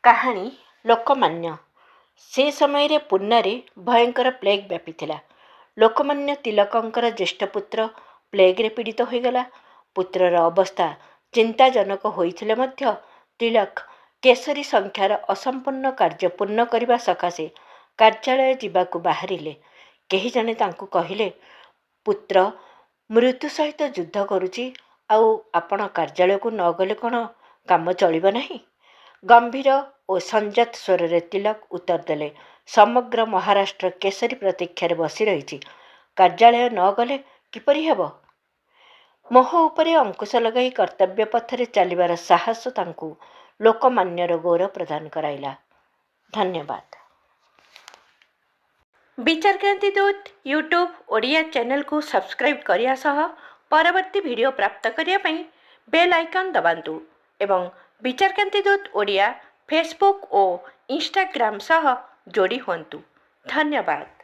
କାହାଣୀ ଲୋକମାନ୍ୟ। ସେ ସମୟରେ ପୁନାରେ ଭୟଙ୍କର ପ୍ଲେଗ୍ ବ୍ୟାପିଥିଲା। ଲୋକମାନ୍ୟ ତିଲକଙ୍କର ଜ୍ୟେଷ୍ଠ ପୁତ୍ର ପ୍ଲେଗ୍ରେ ପୀଡ଼ିତ ହୋଇଗଲା। ପୁତ୍ରର ଅବସ୍ଥା ଚିନ୍ତାଜନକ ହୋଇଥିଲେ ମଧ୍ୟ ତିଲକ କେଶରୀ ସଂଖ୍ୟାର ଅସମ୍ପୂର୍ଣ୍ଣ କାର୍ଯ୍ୟ ପୂର୍ଣ୍ଣ କରିବା ସକାଶେ କାର୍ଯ୍ୟାଳୟ ଯିବାକୁ ବାହାରିଲେ। କେହି ଜଣେ ତାଙ୍କୁ କହିଲେ, ପୁତ୍ର ମୃତ୍ୟୁ ସହିତ ଯୁଦ୍ଧ କରୁଛି, ଆଉ ଆପଣ କାର୍ଯ୍ୟାଳୟକୁ ନ ଗଲେ କ'ଣ କାମ ଚଳିବ ନାହିଁ? ଗମ୍ଭୀର ଓ ସଂଯତ ସ୍ୱରରେ ତିଲକ ଉତ୍ତର ଦେଲେ, ସମଗ୍ର ମହାରାଷ୍ଟ୍ର କେଶରୀ ପ୍ରତୀକ୍ଷାରେ ବସି ରହିଛି। କାର୍ଯ୍ୟାଳୟ ନ ଗଲେ କିପରି ହେବ? ମୋହ ଉପରେ ଅଙ୍କୁଶ ଲଗାଇ କର୍ତ୍ତବ୍ୟ ପଥରେ ଚାଲିବାର ସାହସ ତାଙ୍କୁ ଲୋକମାନ୍ୟର ଗୌରବ ପ୍ରଦାନ କରାଇଲା। ଧନ୍ୟବାଦ। ବିଚାରକ୍ରାନ୍ତି ଦୂତ ୟୁଟ୍ୟୁବ୍ ଓଡ଼ିଆ ଚ୍ୟାନେଲକୁ ସବସ୍କ୍ରାଇବ୍ କରିବା ସହ ପରବର୍ତ୍ତୀ ଭିଡ଼ିଓ ପ୍ରାପ୍ତ କରିବା ପାଇଁ ବେଲ୍ ଆଇକନ୍ ଦବାନ୍ତୁ ଏବଂ ବିଚାରକ୍ରାନ୍ତି ଦୂତ ଓଡ଼ିଆ ଫେସବୁକ୍ ଓ ଇନଷ୍ଟାଗ୍ରାମ ସହ ଯୋଡ଼ି ହୁଅନ୍ତୁ। ଧନ୍ୟବାଦ।